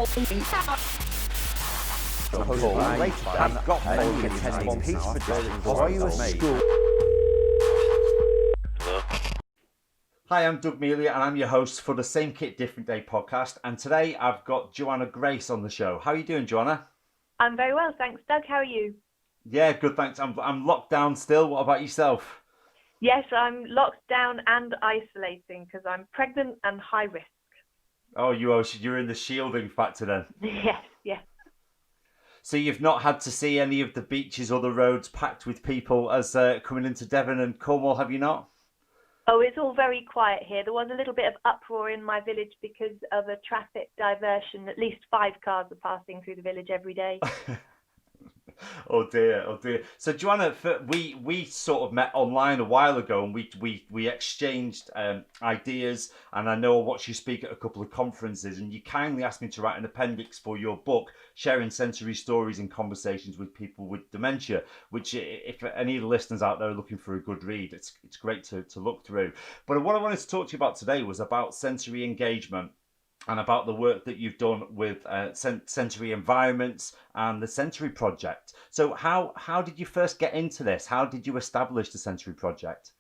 I've got attending peace for are you a school? Hi, I'm Doug Mealy and I'm your host for the Same Kit Different Day podcast. And today I've got Joanna Grace on the show. How are you doing, Joanna? I'm very well, thanks, Doug. How are you? Yeah, good, thanks. I'm locked down still. What about yourself? Yes, I'm locked down and isolating because I'm pregnant and high risk. Oh, you're in the shielding factor then. Yes. So you've not had to see any of the beaches or the roads packed with people as coming into Devon and Cornwall, have you not? Oh, it's all very quiet here. There was a little bit of uproar in my village because of a traffic diversion. At least 5 cars are passing through the village every day. Oh dear, oh dear. So Joanna, we sort of met online a while ago, and we exchanged ideas. And I know I watched you speak at a couple of conferences, and you kindly asked me to write an appendix for your book, sharing sensory stories and conversations with people with dementia. Which, if any of the listeners out there are looking for a good read, it's great to look through. But what I wanted to talk to you about today was about sensory engagement, and about the work that you've done with sensory environments and the Sensory Project. So how did you first get into this? How did you establish the Sensory Project?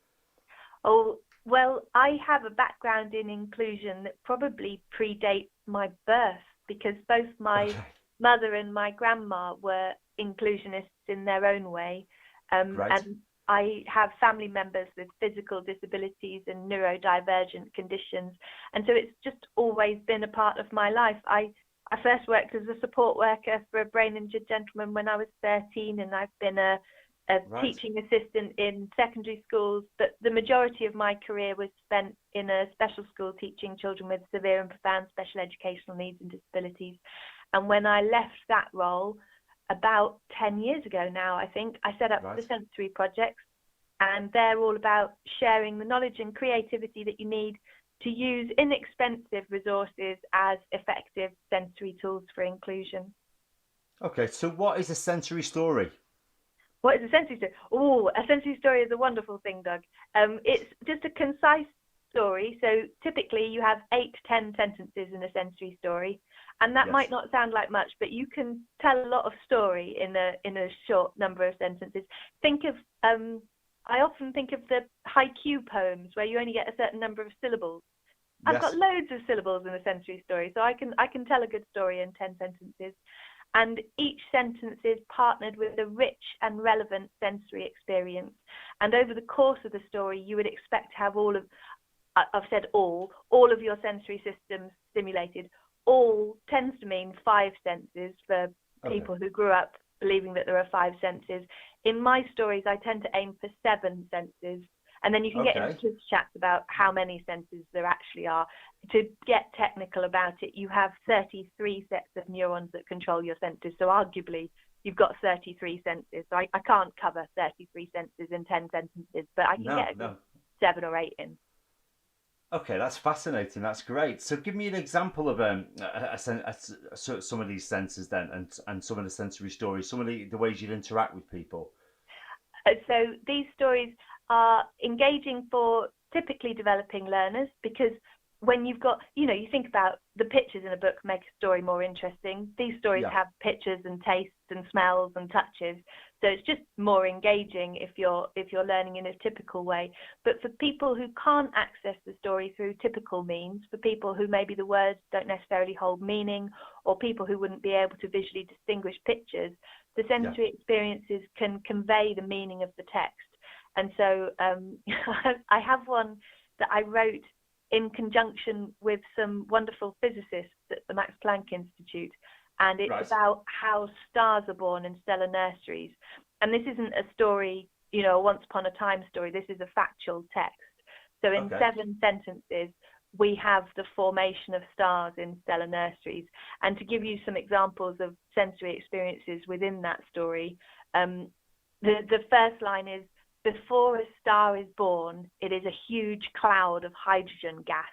Oh, well, I have a background in inclusion that probably predates my birth because both my mother and my grandma were inclusionists in their own way. And I have family members with physical disabilities and neurodivergent conditions. And so it's just always been a part of my life. I first worked as a support worker for a brain injured gentleman when I was 13, and I've been a teaching assistant in secondary schools. But the majority of my career was spent in a special school teaching children with severe and profound special educational needs and disabilities. And when I left that role, about 10 years ago now, I think, I set up the Sensory Projects, and they're all about sharing the knowledge and creativity that you need to use inexpensive resources as effective sensory tools for inclusion. Okay, so what is a sensory story? What is a sensory story? Oh, a sensory story is a wonderful thing, Doug. It's just a concise story. So typically you have 8 to 10 sentences in a sensory story. And that might not sound like much, but you can tell a lot of story in a short number of sentences. Think of, I often think of the haiku poems where you only get a certain number of syllables. I've got loads of syllables in a sensory story, so I can tell a good story in 10 sentences. And each sentence is partnered with a rich and relevant sensory experience. And over the course of the story, you would expect to have I've said all of your sensory systems stimulated. All tends to mean 5 senses for people who grew up believing that there are 5 senses. In my stories, I tend to aim for 7 senses, and then you can get into kids' chats about how many senses there actually are. To get technical about it, you have 33 sets of neurons that control your senses, so arguably you've got 33 senses. So I can't cover 33 senses in 10 sentences, but I can get 7 or 8 in. Okay, that's fascinating. That's great. So give me an example of some of these senses then, and some of the sensory stories, some of the ways you'd interact with people. So these stories are engaging for typically developing learners, because when you've got, you think about the pictures in a book make a story more interesting. These stories have pictures and tastes and smells and touches. So it's just more engaging if you're learning in a typical way. But for people who can't access the story through typical means, for people who maybe the words don't necessarily hold meaning, or people who wouldn't be able to visually distinguish pictures, the sensory experiences can convey the meaning of the text. And so I have one that I wrote in conjunction with some wonderful physicists at the Max Planck Institute. And it's about how stars are born in stellar nurseries. And this isn't a story, a once upon a time story. This is a factual text. So in 7 sentences, we have the formation of stars in stellar nurseries. And to give you some examples of sensory experiences within that story, the first line is, before a star is born, it is a huge cloud of hydrogen gas.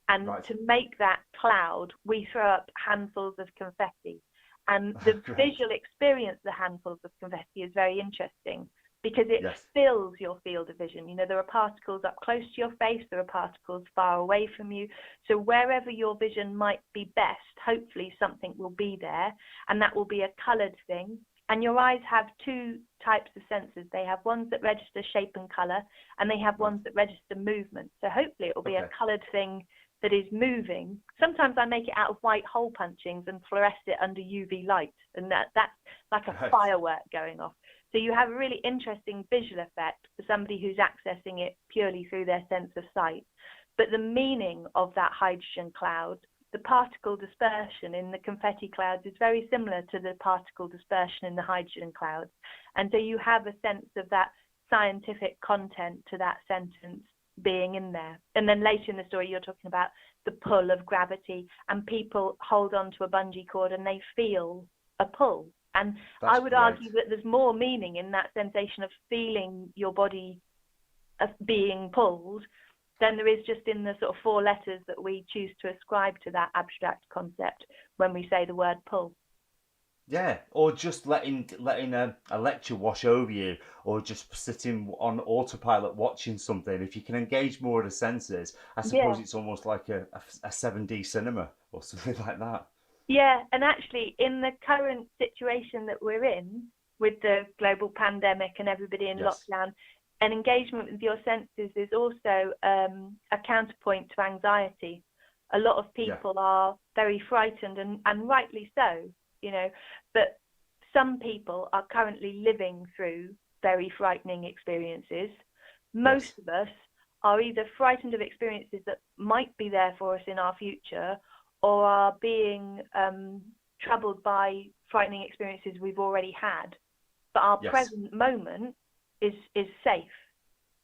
And to make that cloud, we throw up handfuls of confetti. And the visual experience of the handfuls of confetti is very interesting. because it Yes. fills your field of vision. You know, there are particles up close to your face, there are particles far away from you. So wherever your vision might be best, hopefully something will be there, and that will be a coloured thing. And your eyes have two types of sensors. They have ones that register shape and colour, and they have ones that register movement. So hopefully it will be a coloured thing that is moving. Sometimes I make it out of white hole punchings and fluoresce it under UV light, and that's like a firework going off. So you have a really interesting visual effect for somebody who's accessing it purely through their sense of sight. But the meaning of that hydrogen cloud, the particle dispersion in the confetti clouds, is very similar to the particle dispersion in the hydrogen clouds. And so you have a sense of that scientific content to that sentence being in there. And then later in the story, you're talking about the pull of gravity, and people hold on to a bungee cord and they feel a pull. And I would argue that there's more meaning in that sensation of feeling your body being pulled than there is just in the sort of four letters that we choose to ascribe to that abstract concept when we say the word pull. Yeah, or just letting a lecture wash over you, or just sitting on autopilot watching something. If you can engage more of the senses, I suppose it's almost like a 7D cinema or something like that. Yeah, and actually in the current situation that we're in, with the global pandemic and everybody in lockdown, an engagement with your senses is also a counterpoint to anxiety. A lot of people are very frightened, and rightly so, you know, but some people are currently living through very frightening experiences. Most of us are either frightened of experiences that might be there for us in our future, or are being troubled by frightening experiences we've already had. But our present moment is safe.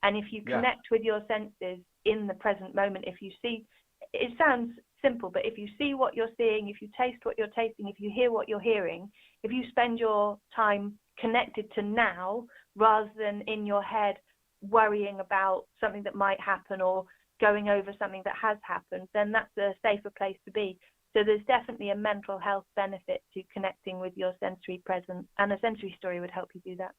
And if you connect with your senses in the present moment, if you see, it sounds simple, but if you see what you're seeing, if you taste what you're tasting, if you hear what you're hearing, if you spend your time connected to now rather than in your head worrying about something that might happen or going over something that has happened, then that's a safer place to be. So there's definitely a mental health benefit to connecting with your sensory present, and a sensory story would help you do that.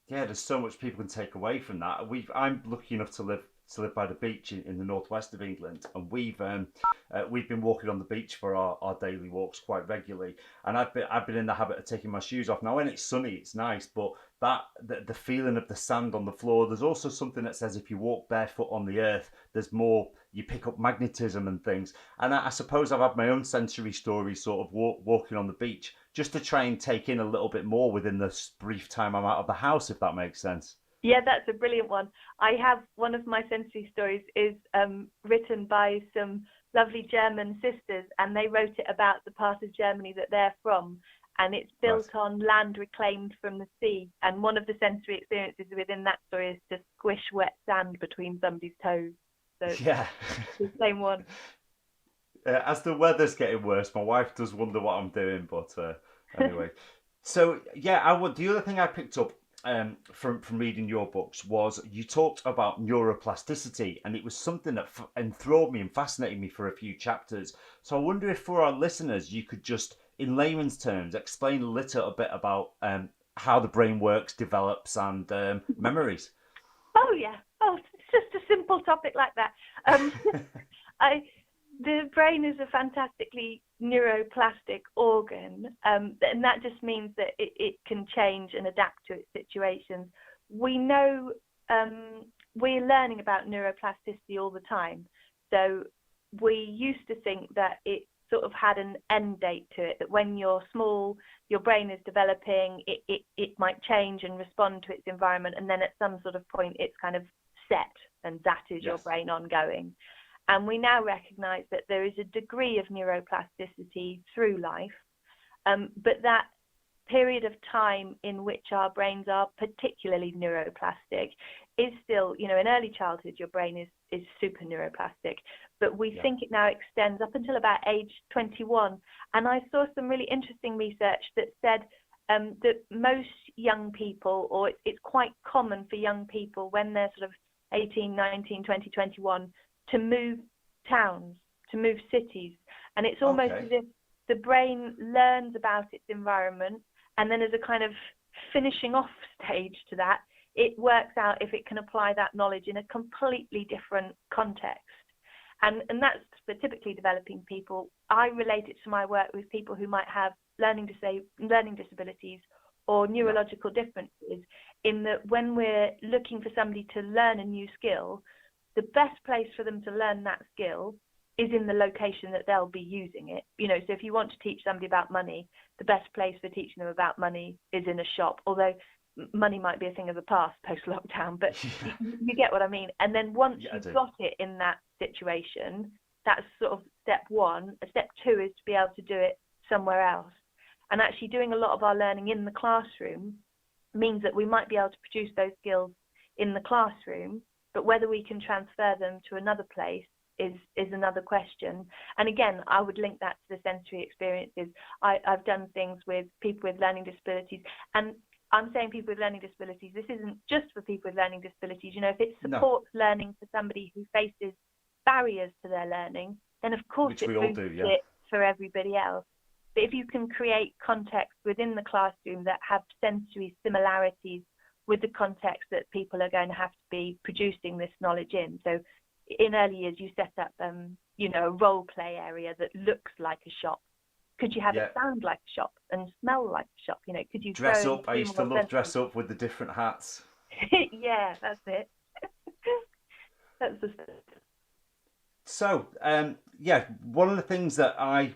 Yeah, there's so much people can take away from that. I'm lucky enough to live by the beach in the northwest of England, and we've been walking on the beach for our daily walks quite regularly. And I've been in the habit of taking my shoes off. Now, when it's sunny, it's nice, but the feeling of the sand on the floor. There's also something that says if you walk barefoot on the earth, there's more. You pick up magnetism and things. And I suppose I've had my own sensory stories, sort of walking on the beach, just to try and take in a little bit more within the brief time I'm out of the house, if that makes sense. Yeah, that's a brilliant one. I have one of my sensory stories is written by some lovely German sisters, and they wrote it about the part of Germany that they're from, and it's built on land reclaimed from the sea. And one of the sensory experiences within that story is to squish wet sand between somebody's toes. So yeah, the same one. As the weather's getting worse, my wife does wonder what I'm doing, but anyway. So yeah, the other thing I picked up from reading your books was you talked about neuroplasticity, and it was something that enthralled me and fascinated me for a few chapters. So I wonder if for our listeners you could just, in layman's terms, explain a little bit about how the brain works, develops, and memories. Oh yeah, it's just a simple topic like that. The brain is a fantastically neuroplastic organ, and that just means that it can change and adapt to its situations. We know we're learning about neuroplasticity all the time. So we used to think that it sort of had an end date to it, that when you're small, your brain is developing, it might change and respond to its environment, and then at some sort of point it's kind of set, and that is your brain ongoing. And we now recognise that there is a degree of neuroplasticity through life, but that period of time in which our brains are particularly neuroplastic is still, in early childhood, your brain is super neuroplastic, but we think it now extends up until about age 21. And I saw some really interesting research that said that most young people, or it's quite common for young people when they're sort of 18, 19, 20, 21, to move towns, to move cities. And it's almost as if the brain learns about its environment, and then as a kind of finishing off stage to that, it works out if it can apply that knowledge in a completely different context. And that's for typically developing people. I relate it to my work with people who might have learning disabilities or neurological differences, in that when we're looking for somebody to learn a new skill, the best place for them to learn that skill is in the location that they'll be using it. You know, so if you want to teach somebody about money, the best place for teaching them about money is in a shop, although money might be a thing of the past post-lockdown, but you get what I mean. And then once you've got it in that situation, that's sort of step one. Step two is to be able to do it somewhere else. And actually doing a lot of our learning in the classroom means that we might be able to produce those skills in the classroom, but whether we can transfer them to another place is another question. And again, I would link that to the sensory experiences. I've done things with people with learning disabilities, and I'm saying people with learning disabilities, this isn't just for people with learning disabilities. You know, if it supports learning for somebody who faces barriers to their learning, then of course it boosts it for everybody else. But if you can create context within the classroom that have sensory similarities with the context that people are going to have to be producing this knowledge in. So in early years, you set up, you know, a role play area that looks like a shop. Could you have it sound like a shop and smell like a shop? You know, could you dress up? I used to love dress up with the different hats. Yeah, that's it. That's the. So, one of the things that I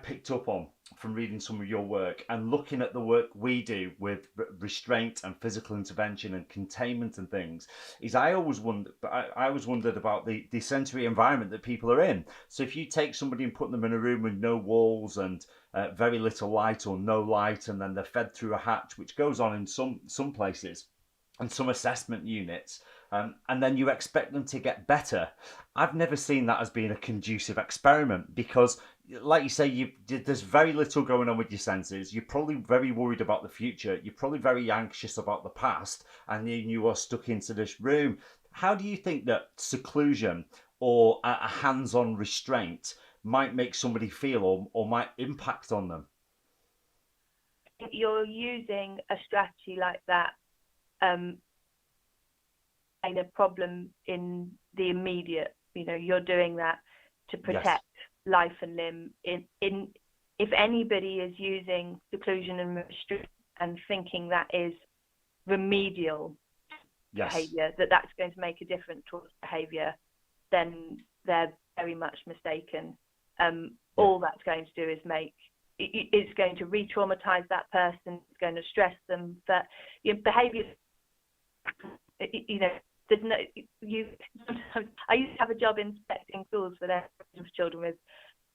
picked up on from reading some of your work and looking at the work we do with restraint and physical intervention and containment and things is I always wondered about the sensory environment that people are in. So if you take somebody and put them in a room with no walls and very little light or no light, and then they're fed through a hatch, which goes on in some places and some assessment units, and then you expect them to get better. I've never seen that as being a conducive experiment, because like you say, there's very little going on with your senses. You're probably very worried about the future. You're probably very anxious about the past, and then you are stuck into this room. How do you think that seclusion or a hands-on restraint might make somebody feel or might impact on them? You're using a strategy like that in a problem in the immediate. You know, you're doing that to protect life and limb. If anybody is using seclusion and restraint and thinking that is remedial behaviour, that's going to make a difference towards behaviour, then they're very much mistaken. All that's going to do is it's going to re-traumatise that person. It's going to stress them. But behaviour, you know, there's no. I used to have a job inspecting schools for their children with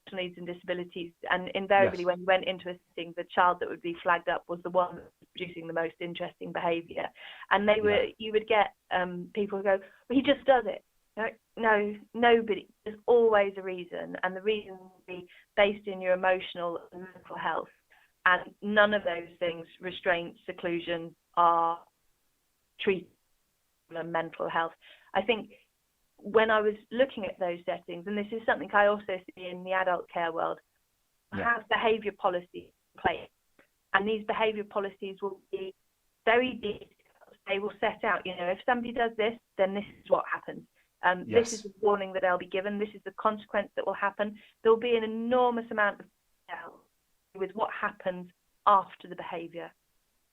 special needs and disabilities, and invariably when you went into a setting, the child that would be flagged up was the one that was producing the most interesting behaviour. And you would get people who go, well, he just does it. No, nobody. There's always a reason, and the reason will be based in your emotional and mental health. And none of those things, restraint, seclusion, are treated and mental health. I think when I was looking at those settings, and this is something I also see in the adult care world, have behaviour policies in place, and these behaviour policies will be very detailed. They will set out, you know, if somebody does this, then this is what happens. This is the warning that they'll be given. This is the consequence that will happen. There will be an enormous amount of detail with what happens after the behaviour.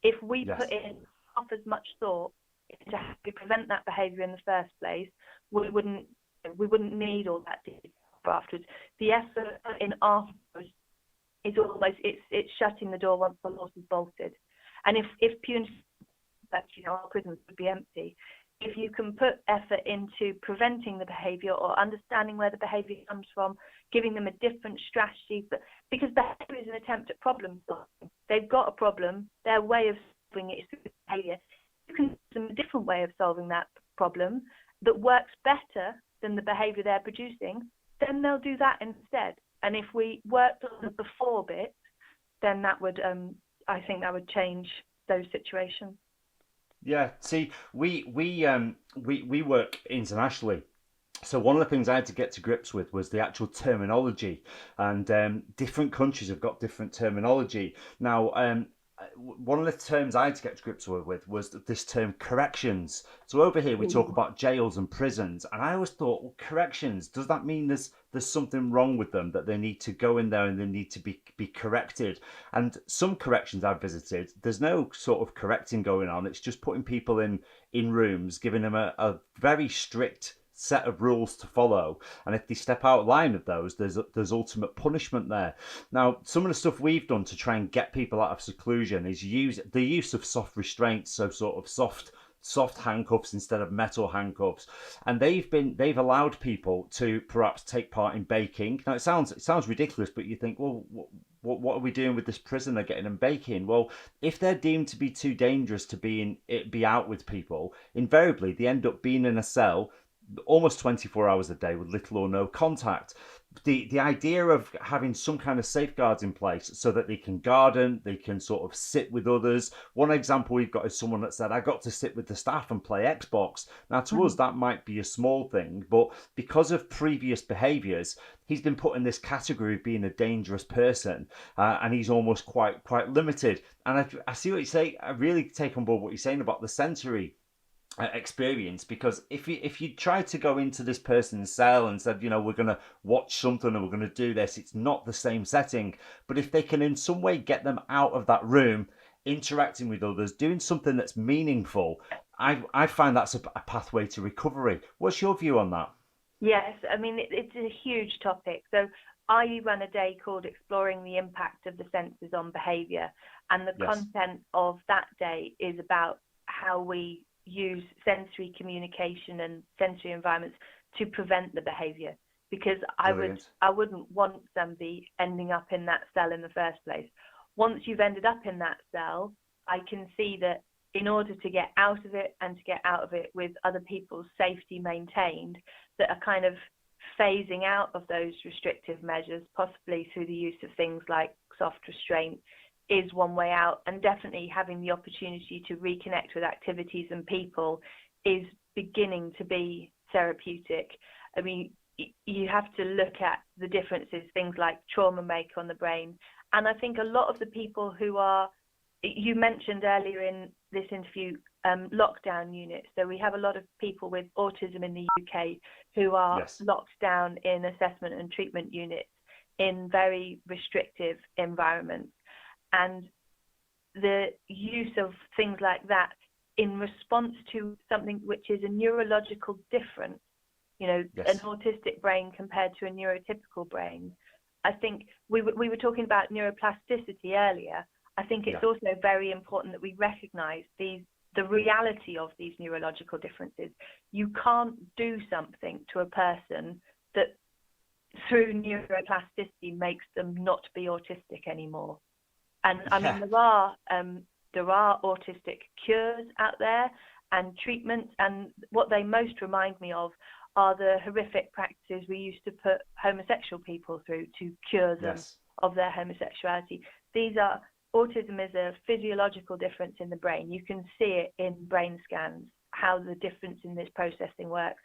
If we put in half as much thought to how we prevent that behaviour in the first place, we wouldn't need all that detail afterwards. The effort in afterwards is almost it's shutting the door once the horse is bolted. And if punitive, you know, our prisons would be empty. If you can put effort into preventing the behaviour or understanding where the behaviour comes from, giving them a different strategy, but because behaviour is an attempt at problem solving. They've got a problem, their way of solving it is through behaviour. You can give them a different way of solving that problem that works better than the behaviour they're producing, then they'll do that instead. And if we worked on the before bit, then that would, I think that would change those situations. Yeah, see, we work internationally. So one of the things I had to get to grips with was the actual terminology, and different countries have got different terminology. Now, one of the terms I had to get to grips with was this term corrections. So over here we talk about jails and prisons, and I always thought, well, corrections, does that mean there's something wrong with them, that they need to go in there and they need to be corrected? And some corrections I've visited, there's no sort of correcting going on. It's just putting people in rooms, giving them a very strict set of rules to follow, and if they step out of line of those, there's ultimate punishment there. Now, some of the stuff we've done to try and get people out of seclusion is use the use of soft restraints, so sort of soft handcuffs instead of metal handcuffs, and they've allowed people to perhaps take part in baking. Now, it sounds ridiculous, but you think, well, what are we doing with this prisoner getting them baking? Well, if they're deemed to be too dangerous to be out with people, invariably they end up being in a cell almost 24 hours a day with little or no contact. The idea of having some kind of safeguards in place so that they can garden, they can sort of sit with others. One example we've got is someone that said, I got to sit with the staff and play Xbox. Now, to us, that might be a small thing, but because of previous behaviours, he's been put in this category of being a dangerous person, and he's almost quite limited. And I see what you say. I really take on board what you're saying about the sensory experience, because if you try to go into this person's cell and said, we're going to watch something and we're going to do this, it's not the same setting. But if they can in some way get them out of that room, interacting with others, doing something that's meaningful, I find that's a pathway to recovery. What's your view on that? Yes, I mean, it's a huge topic. So I run a day called Exploring the Impact of the Senses on Behaviour, and the content of that day is about how we use sensory communication and sensory environments to prevent the behaviour, because I wouldn't want somebody ending up in that cell in the first place. Once you've ended up in that cell, I can see that in order to get out of it, and to get out of it with other people's safety maintained, that are kind of phasing out of those restrictive measures, possibly through the use of things like soft restraint, is one way out. And definitely having the opportunity to reconnect with activities and people is beginning to be therapeutic. I mean, you have to look at the differences things like trauma make on the brain. And I think a lot of the people who are, you mentioned earlier in this interview, lockdown units. So we have a lot of people with autism in the UK who are locked down in assessment and treatment units in very restrictive environments. And the use of things like that in response to something which is a neurological difference, an autistic brain compared to a neurotypical brain. I think we were talking about neuroplasticity earlier. I think it's also very important that we recognize the reality of these neurological differences. You can't do something to a person that through neuroplasticity makes them not be autistic anymore. And I mean, there are autistic cures out there and treatments, and what they most remind me of are the horrific practices we used to put homosexual people through to cure them of their homosexuality. Autism is a physiological difference in the brain. You can see it in brain scans, how the difference in this processing works.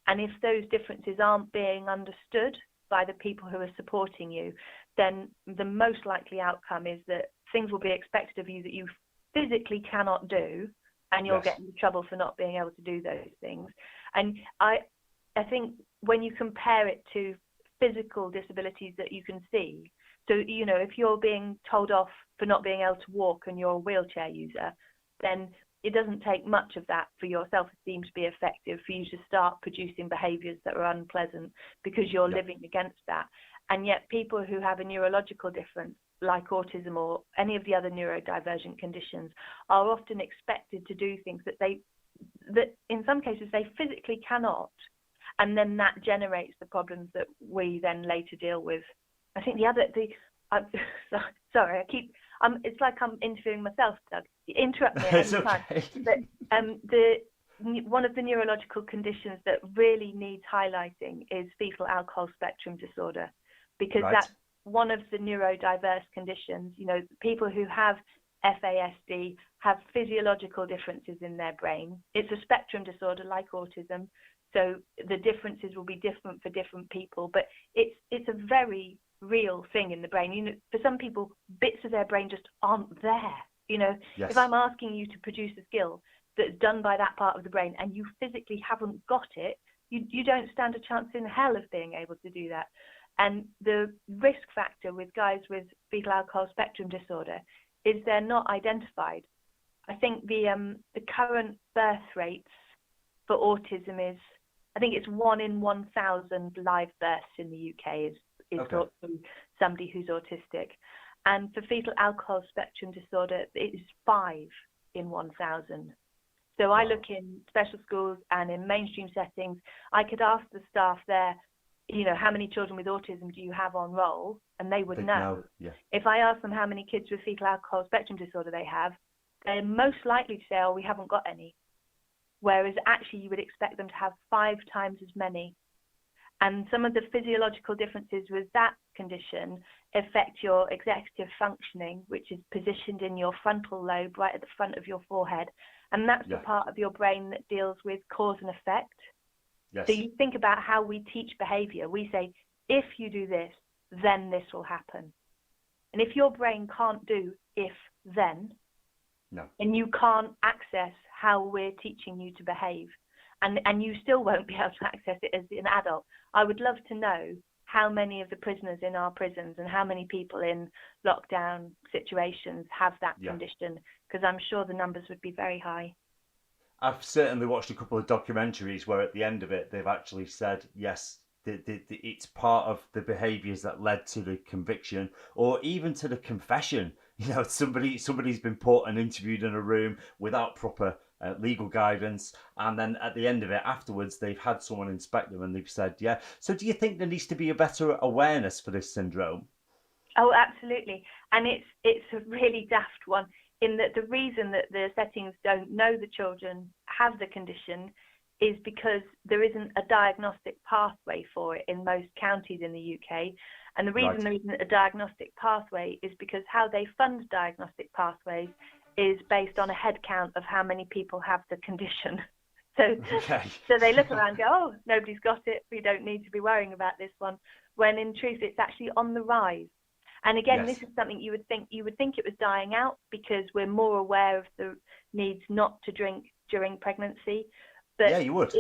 And if those differences aren't being understood by the people who are supporting you, then the most likely outcome is that things will be expected of you that you physically cannot do, and you'll get into trouble for not being able to do those things. And I think when you compare it to physical disabilities that you can see, so, if you're being told off for not being able to walk and you're a wheelchair user, then it doesn't take much of that for your self-esteem to be effective, for you to start producing behaviours that are unpleasant because you're living against that. And yet people who have a neurological difference, like autism or any of the other neurodivergent conditions, are often expected to do things that in some cases they physically cannot. And then that generates the problems that we then later deal with. I think sorry, it's like I'm interviewing myself, Doug. Interrupt me at any time. But one of the neurological conditions that really needs highlighting is fetal alcohol spectrum disorder, because that's one of the neurodiverse conditions. People who have FASD have physiological differences in their brain. It's a spectrum disorder like autism, so the differences will be different for different people, but it's a very real thing in the brain. For some people, bits of their brain just aren't there. Yes. If I'm asking you to produce a skill that's done by that part of the brain and you physically haven't got it, you don't stand a chance in hell of being able to do that. And the risk factor with guys with fetal alcohol spectrum disorder is they're not identified. I think the current birth rates for autism is, I think it's 1 in 1,000 live births in the UK is thought to be somebody who's autistic. And for fetal alcohol spectrum disorder, it is 5 in 1,000. So I look in special schools and in mainstream settings, I could ask the staff there, how many children with autism do you have on roll? And they would know. Yeah. If I ask them how many kids with fetal alcohol spectrum disorder they have, they're most likely to say, oh, we haven't got any. Whereas actually you would expect them to have 5 times as many. And some of the physiological differences with that condition affect your executive functioning, which is positioned in your frontal lobe, right at the front of your forehead. And that's the part of your brain that deals with cause and effect. Yes. So you think about how we teach behavior. We say, if you do this, then this will happen. And if your brain can't do if, then, and you can't access how we're teaching you to behave, and you still won't be able to access it as an adult. I would love to know how many of the prisoners in our prisons and how many people in lockdown situations have that condition, because I'm sure the numbers would be very high. I've certainly watched a couple of documentaries where at the end of it, they've actually said, yes, it's part of the behaviours that led to the conviction or even to the confession. Somebody's been put and interviewed in a room without proper legal guidance, and then at the end of it, afterwards, they've had someone inspect them and they've said, yeah. So do you think there needs to be a better awareness for this syndrome? Oh, absolutely. And it's a really daft one, in that the reason that the settings don't know the children have the condition is because there isn't a diagnostic pathway for it in most counties in the UK. And the reason there isn't a diagnostic pathway is because how they fund diagnostic pathways is based on a head count of how many people have the condition. So they look around and go, oh, nobody's got it, we don't need to be worrying about this one, when in truth it's actually on the rise. And again, this is something you would think it was dying out because we're more aware of the needs not to drink during pregnancy. But yeah, you would.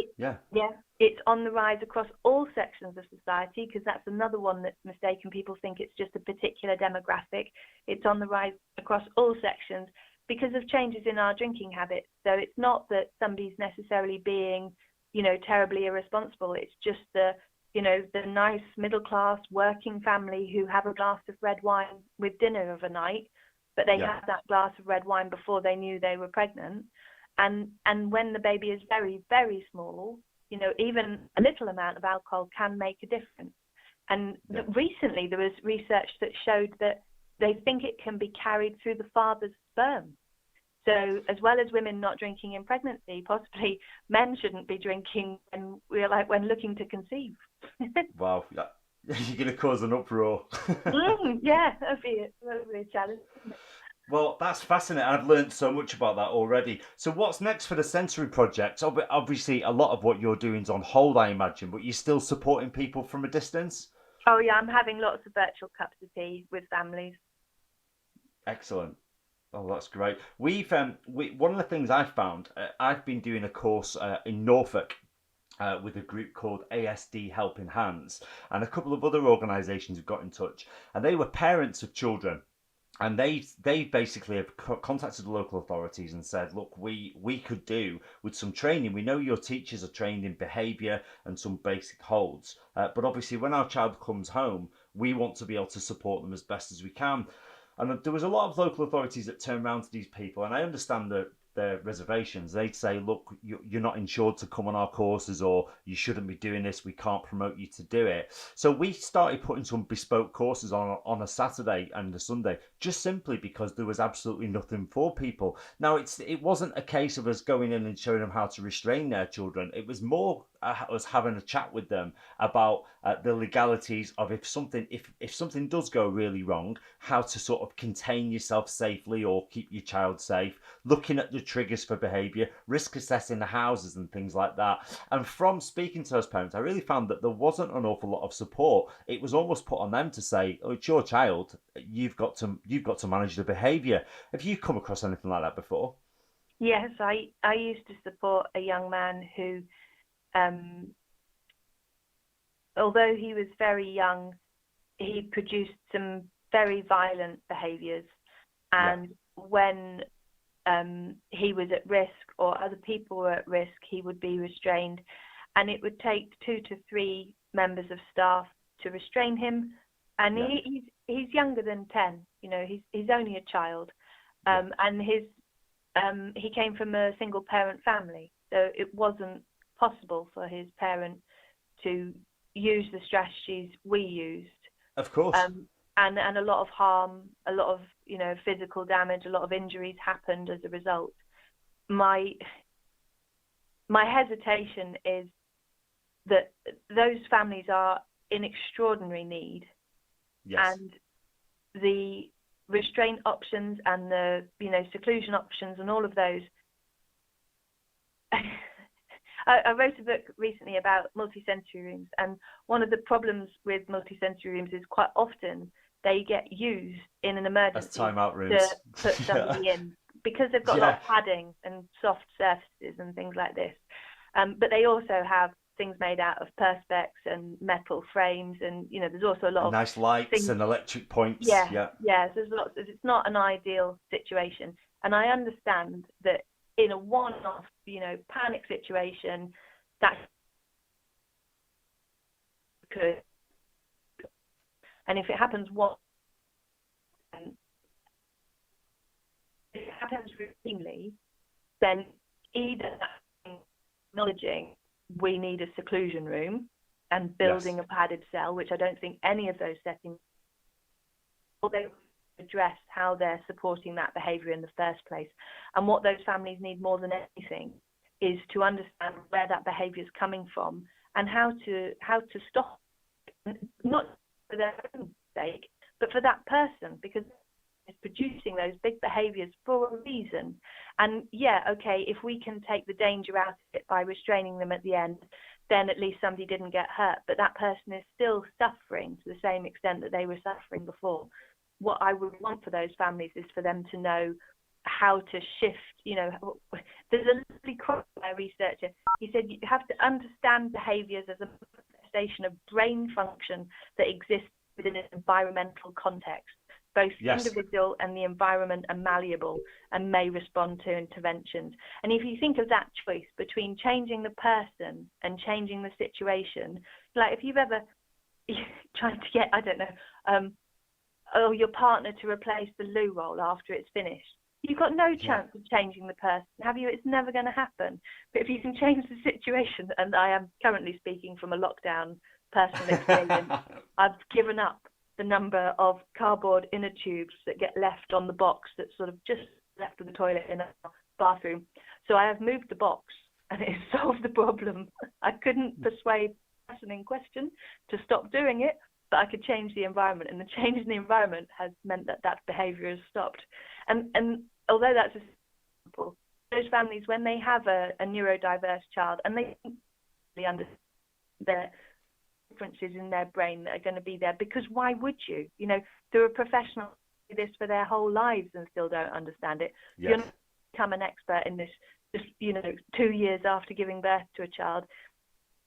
It's on the rise across all sections of society, because that's another one that's mistaken. People think it's just a particular demographic. It's on the rise across all sections because of changes in our drinking habits. So it's not that somebody's necessarily being, terribly irresponsible. It's just the nice middle class working family who have a glass of red wine with dinner of a night, but they had that glass of red wine before they knew they were pregnant. And when the baby is very, very small, even a little amount of alcohol can make a difference. And recently there was research that showed that they think it can be carried through the father's sperm. So as well as women not drinking in pregnancy, possibly men shouldn't be drinking when looking to conceive. Wow, you're going to cause an uproar. Yeah, that'd be a challenge, isn't it? Well, that's fascinating. I've learned so much about that already. So what's next for the Sensory Project? Obviously, a lot of what you're doing is on hold, I imagine, but you're still supporting people from a distance? Oh, yeah, I'm having lots of virtual cups of tea with families. Excellent. Oh, that's great. One of the things I've found, I've been doing a course in Norfolk with a group called ASD Helping Hands, and a couple of other organisations have got in touch, and they were parents of children. And they basically have contacted the local authorities and said, look, we could do with some training. We know your teachers are trained in behaviour and some basic holds. But obviously when our child comes home, we want to be able to support them as best as we can. And there was a lot of local authorities that turned around to these people. And I understand that their reservations. They'd say, look, you're not insured to come on our courses, or you shouldn't be doing this, we can't promote you to do it. So we started putting some bespoke courses on a Saturday and a Sunday, just simply because there was absolutely nothing for people. Now it wasn't a case of us going in and showing them how to restrain their children. It was more us having a chat with them about the legalities of if something does go really wrong, how to sort of contain yourself safely or keep your child safe, looking at the triggers for behaviour, risk assessing the houses and things like that. And from speaking to those parents, I really found that there wasn't an awful lot of support. It was almost put on them to say, "Oh, it's your child. You've got to manage the behaviour." Have you come across anything like that before? Yes, I used to support a young man who, although he was very young, he produced some very violent behaviours, and when he was at risk or other people were at risk, he would be restrained, and it would take 2 to 3 members of staff to restrain him, and he's younger than 10. He's only a child, and he came from a single parent family, so it wasn't possible for his parent to use the strategies we used. Of course. And a lot of harm, a lot of physical damage, a lot of injuries happened as a result. My hesitation is that those families are in extraordinary need, and the restraint options and the seclusion options and all of those. I wrote a book recently about multisensory rooms, and one of the problems with multisensory rooms is quite often they get used in an emergency as timeout rooms to put somebody in, because they've got a lot of padding and soft surfaces and things like this. But they also have things made out of perspex and metal frames, and there's also a lot of nice lights things. And electric points. So there's lots. It's not an ideal situation, and I understand that in a one-off, panic situation, that could, and if it happens if it happens routinely, then either acknowledging we need a seclusion room and building a padded cell, which I don't think any of those settings, or they address how they're supporting that behaviour in the first place. And what those families need more than anything is to understand where that behaviour is coming from and how to stop it, not for their own sake, but for that person, because it's producing those big behaviours for a reason. And if we can take the danger out of it by restraining them at the end, then at least somebody didn't get hurt, but that person is still suffering to the same extent that they were suffering before. What I would want for those families is for them to know how to shift. There's a lovely quote by a researcher. He said you have to understand behaviours as a manifestation of brain function that exists within an environmental context. Both the individual and the environment are malleable and may respond to interventions. And if you think of that choice between changing the person and changing the situation, like if you've ever tried to get, your partner to replace the loo roll after it's finished, you've got no chance of changing the person, have you? It's never going to happen. But if you can change the situation, and I am currently speaking from a lockdown personal experience, I've given up the number of cardboard inner tubes that get left on the box that's sort of just left of the toilet in a bathroom. So I have moved the box, and it has solved the problem. I couldn't persuade the person in question to stop doing it, but I could change the environment, and the change in the environment has meant that behaviour has stopped. And although that's a simple, those families, when they have a neurodiverse child, and they really understand their differences in their brain that are going to be there, because why would you? There are professionals who do this for their whole lives and still don't understand it. You're not become an expert in this just 2 years after giving birth to a child.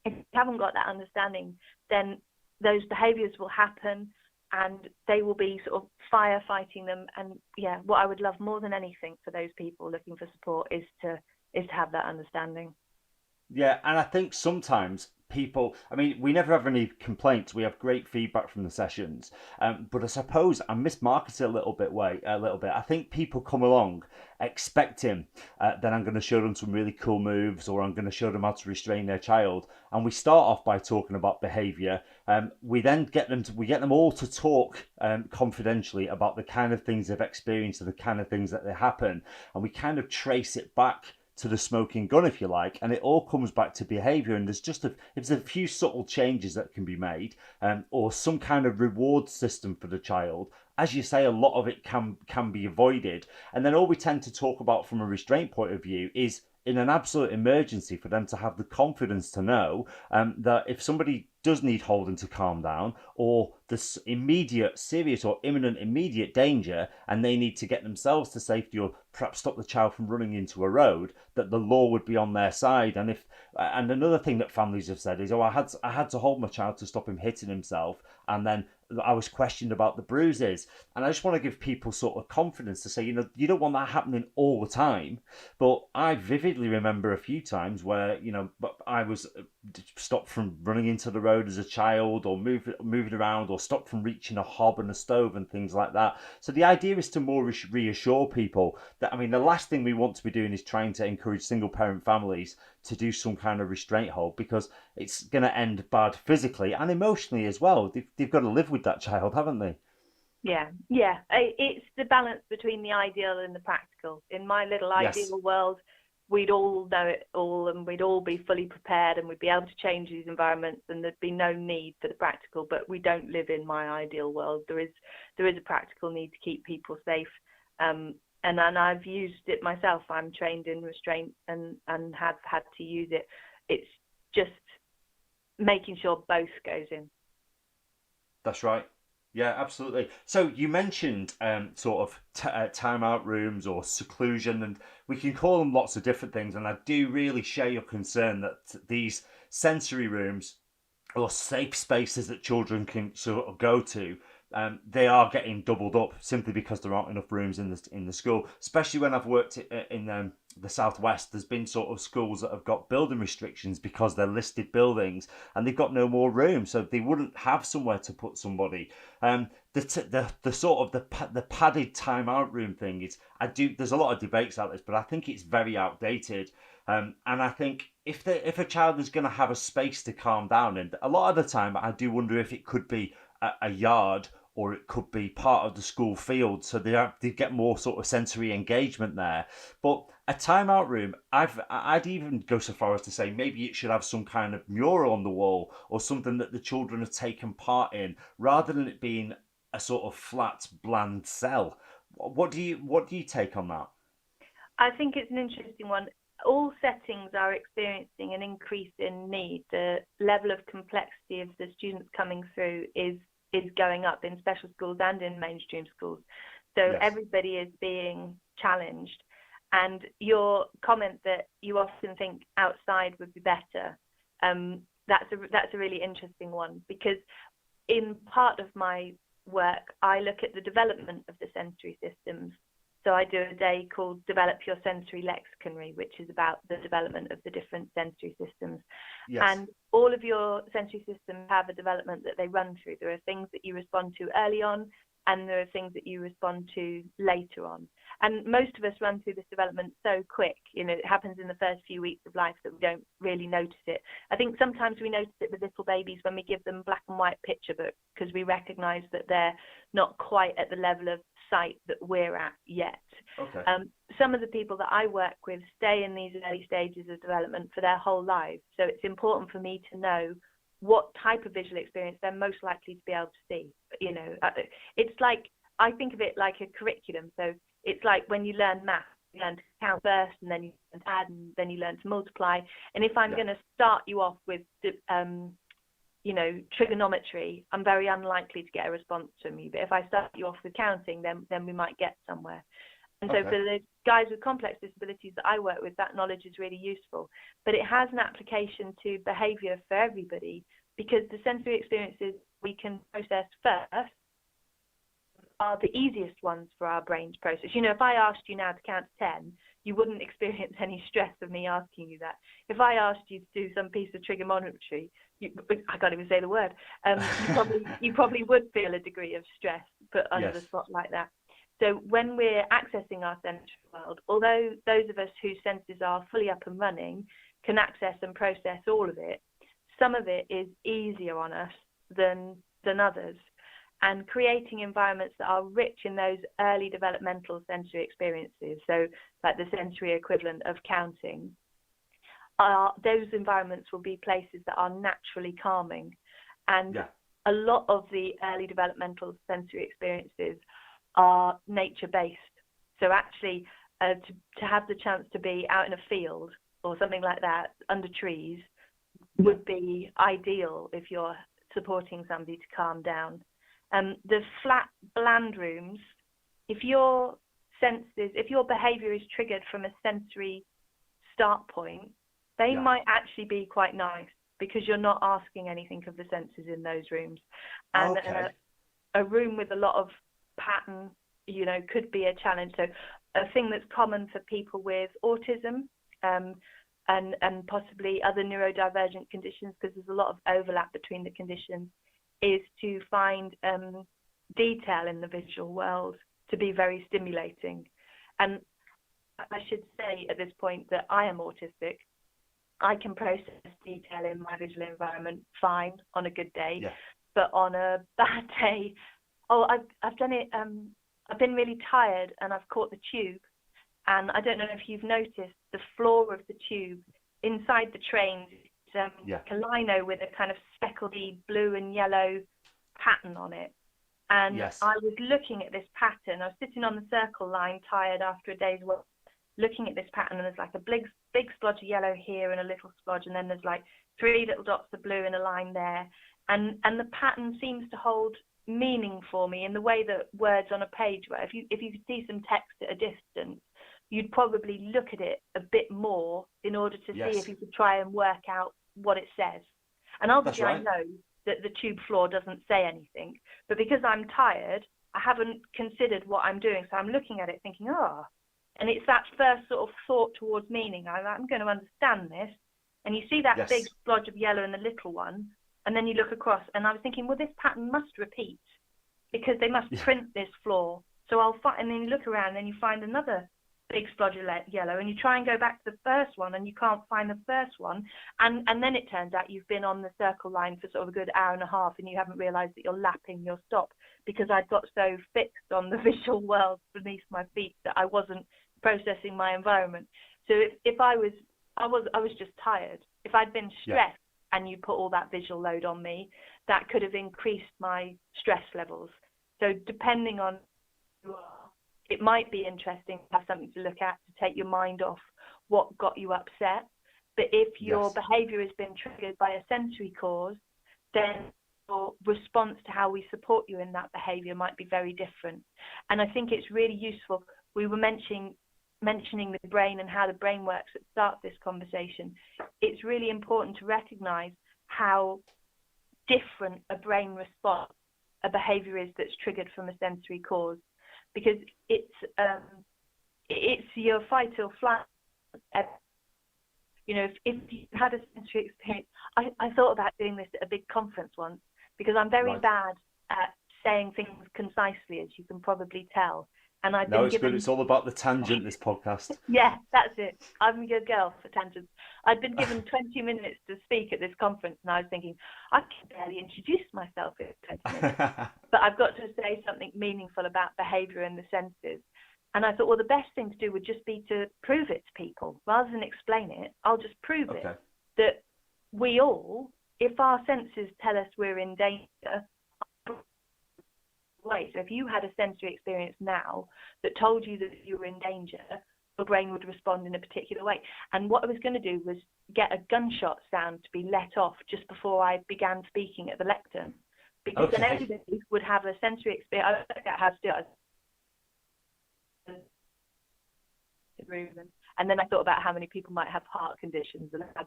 If you haven't got that understanding, then those behaviours will happen, and they will be sort of firefighting them. And what I would love more than anything for those people looking for support is to have that understanding. Yeah, and I think sometimes people, we never have any complaints. We have great feedback from the sessions, but I suppose I mismarket it a little bit. I think people come along expecting that I'm going to show them some really cool moves, or I'm going to show them how to restrain their child. And we start off by talking about behaviour. We then get them all to talk confidentially about the kind of things they've experienced and the kind of things that they happen, and we kind of trace it back to the smoking gun, if you like, and it all comes back to behaviour. And if there's a few subtle changes that can be made, or some kind of reward system for the child, as you say, a lot of it can be avoided. And then all we tend to talk about from a restraint point of view is in an absolute emergency for them to have the confidence to know that if somebody does need holding to calm down, or this immediate, serious or imminent immediate danger, and they need to get themselves to safety or perhaps stop the child from running into a road, that the law would be on their side. And another thing that families have said is, I had to hold my child to stop him hitting himself, and then I was questioned about the bruises. And I just want to give people sort of confidence to say, you don't want that happening all the time. But I vividly remember a few times where, I was stopped from running into the road as a child, or moving around, or stopped from reaching a hob and a stove and things like that. So the idea is to more reassure people that, the last thing we want to be doing is trying to encourage single parent families to do some kind of restraint hold, because it's going to end bad physically and emotionally as well. They've got to live with that child, haven't they? Yeah. It's the balance between the ideal and the practical. In my little ideal world, we'd all know it all, and we'd all be fully prepared, and we'd be able to change these environments, and there'd be no need for the practical. But we don't live in my ideal world. There is a practical need to keep people safe. And I've used it myself. I'm trained in restraint and have had to use it. It's just making sure both goes in. That's right. Yeah, absolutely. So you mentioned sort of timeout rooms or seclusion, and we can call them lots of different things. And I do really share your concern that these sensory rooms or safe spaces that children can sort of go to, they are getting doubled up simply because there aren't enough rooms in the school. Especially when I've worked in the southwest, there's been sort of schools that have got building restrictions because they're listed buildings and they've got no more room, so they wouldn't have somewhere to put somebody. The sort of the padded timeout room thing is, there's a lot of debates out this, but I think it's very outdated. And I think if a child is going to have a space to calm down, and a lot of the time I do wonder if it could be a yard, or it could be part of the school field, so they get more sort of sensory engagement there. But a timeout room, I'd even go so far as to say maybe it should have some kind of mural on the wall, or something that the children have taken part in, rather than it being a sort of flat, bland cell. What do you take on that? I think it's an interesting one. All settings are experiencing an increase in need. The level of complexity of the students coming through is going up in special schools and in mainstream schools. So everybody is being challenged. And your comment that you often think outside would be better, that's a really interesting one, because in part of my work, I look at the development of the sensory systems. So I do a day called Develop Your Sensory Lexicon, which is about the development of the different sensory systems. Yes. And all of your sensory systems have a development that they run through. There are things that you respond to early on, and there are things that you respond to later on. And most of us run through this development so quick, it happens in the first few weeks of life that we don't really notice it. I think sometimes we notice it with little babies when we give them black and white picture books, because we recognise that they're not quite at the level of sight that we're at yet. Okay. Some of the people that I work with stay in these early stages of development for their whole lives. So it's important for me to know what type of visual experience they're most likely to be able to see. It's like, I think of it like a curriculum. So it's like when you learn math, you learn to count first, and then you learn to add, and then you learn to multiply. And if I'm going to start you off with trigonometry, I'm very unlikely to get a response from you. But if I start you off with counting, then we might get somewhere. And so for the guys with complex disabilities that I work with, that knowledge is really useful. But it has an application to behaviour for everybody, because the sensory experiences we can process first are the easiest ones for our brain to process. If I asked you now to count to 10, you wouldn't experience any stress of me asking you that. If I asked you to do some piece of trigonometry, I can't even say the word, you probably would feel a degree of stress put under the spot like that. So when we're accessing our sensory world, although those of us whose senses are fully up and running can access and process all of it, some of it is easier on us than others. and creating environments that are rich in those early developmental sensory experiences. So like the sensory equivalent of counting. Those environments will be places that are naturally calming. And a lot of the early developmental sensory experiences are nature-based. So actually, to have the chance to be out in a field or something like that, under trees, would be ideal if you're supporting somebody to calm down. The flat, bland rooms, if your behavior is triggered from a sensory start point, they might actually be quite nice because you're not asking anything of the senses in those rooms. And a room with a lot of pattern, you know, could be a challenge. So a thing that's common for people with autism and possibly other neurodivergent conditions, because there's a lot of overlap between the conditions, is to find detail in the visual world to be very stimulating. And I should say at this point that I am autistic. I can process detail in my visual environment fine on a good day, but on a bad day, I've done it. I've been really tired and I've caught the tube, and I don't know if you've noticed the floor of the tube inside the train. It's like a lino with a kind of speckledy blue and yellow pattern on it. And I was looking at this pattern. I was sitting on the circle line, tired after a day's work, looking at this pattern, and there's like a big splodge of yellow here and a little splodge, and then there's like 3 little dots of blue in a line there. And the pattern seems to hold meaning for me in the way that words on a page where if you see some text at a distance, you'd probably look at it a bit more in order to see if you could try and work out what it says. And obviously I know that the tube floor doesn't say anything, but because I'm tired, I haven't considered what I'm doing. So I'm looking at it thinking, and it's that first sort of thought towards meaning. I'm going to understand this. And you see that big splodge of yellow in the little one, and then you look across, and I was thinking, well, this pattern must repeat because they must print this floor. So I'll find, and then you look around and you find another big splodge of yellow, and you try and go back to the first one, and you can't find the first one. And then it turns out you've been on the circle line for sort of a good hour and a half, and you haven't realized that you're lapping your stop because I'd got so fixed on the visual world beneath my feet that I wasn't processing my environment. So if I was just tired. If I'd been stressed and you put all that visual load on me, that could have increased my stress levels. So depending on who you are, it might be interesting to have something to look at to take your mind off what got you upset. But if your behavior has been triggered by a sensory cause, then your response to how we support you in that behavior might be very different. And I think it's really useful. We were mentioning the brain and how the brain works at the start of this conversation. It's really important to recognize how different a brain response a behavior is that's triggered from a sensory cause, because it's your fight or flight. You know, if you had a sensory experience, I thought about doing this at a big conference once, because I'm very bad at saying things concisely, as you can probably tell. And I've been given... good. It's all about the tangent, this podcast. Yeah, that's it. I'm a good girl for tangents. I'd been given 20 minutes to speak at this conference, and I was thinking, I can barely introduce myself in 20 minutes. But I've got to say something meaningful about behaviour and the senses. And I thought, well, the best thing to do would just be to prove it to people. Rather than explain it, I'll just prove it. That we all, if our senses tell us we're in danger, way. So if you had a sensory experience now that told you that you were in danger, your brain would respond in a particular way. And what I was going to do was get a gunshot sound to be let off just before I began speaking at the lectern, because then everybody would have a sensory experience. I don't know how to do it. And then I thought about how many people might have heart conditions and have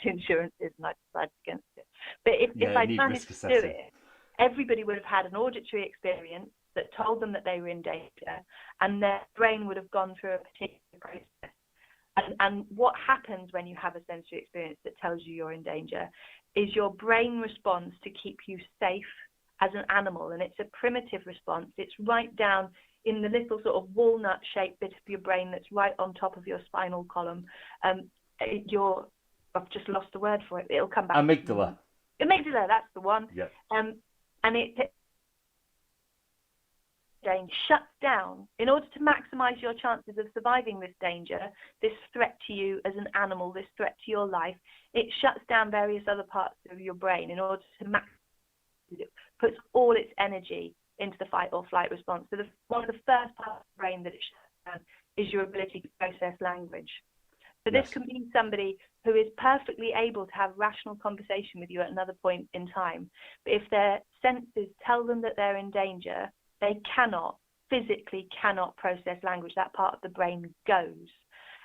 insurances, and I decided against it. But if I managed to do it, everybody would have had an auditory experience that told them that they were in danger, and their brain would have gone through a particular process. And what happens when you have a sensory experience that tells you you're in danger is your brain responds to keep you safe as an animal, and it's a primitive response. It's right down in the little sort of walnut-shaped bit of your brain that's right on top of your spinal column. I've just lost the word for it. It'll come back. Amygdala. Amygdala, that's the one. Yep. And it brain shuts down in order to maximize your chances of surviving this danger, this threat to you as an animal, this threat to your life. It shuts down various other parts of your brain in order to maximize it, puts all its energy into the fight or flight response. So one of the first parts of the brain that it shuts down is your ability to process language. So this can be somebody who is perfectly able to have rational conversation with you at another point in time. But if their senses tell them that they're in danger, they physically cannot process language. That part of the brain goes.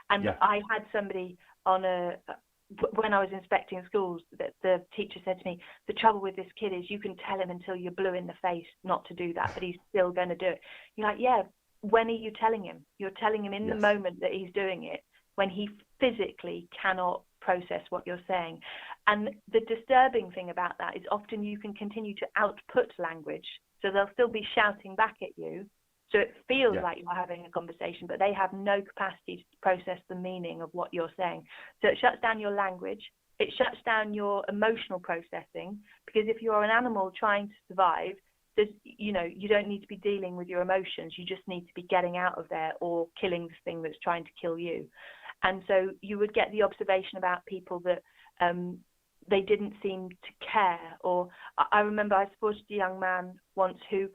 And I had somebody when I was inspecting schools, that the teacher said to me, the trouble with this kid is you can tell him until you're blue in the face not to do that, but he's still going to do it. You're like, yeah, when are you telling him? You're telling him in the moment that he's doing it, when he physically cannot process what you're saying. And the disturbing thing about that is often you can continue to output language. So they'll still be shouting back at you. So it feels like you're having a conversation, but they have no capacity to process the meaning of what you're saying. So it shuts down your language. It shuts down your emotional processing, because if you're an animal trying to survive, you don't need to be dealing with your emotions. You just need to be getting out of there or killing this thing that's trying to kill you. And so you would get the observation about people that they didn't seem to care. Or I remember I supported a young man once who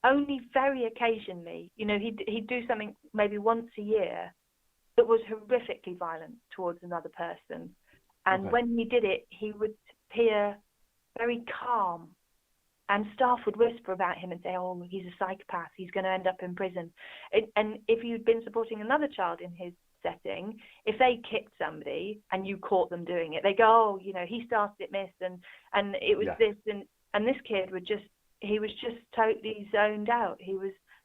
only very occasionally, he'd do something maybe once a year that was horrifically violent towards another person. And when he did it, he would appear very calm. And staff would whisper about him and say, oh, he's a psychopath, he's going to end up in prison. And if you'd been supporting another child in his setting, if they kicked somebody and you caught them doing it, they go, oh, he started it, miss, and it was this, and this kid was just totally zoned out.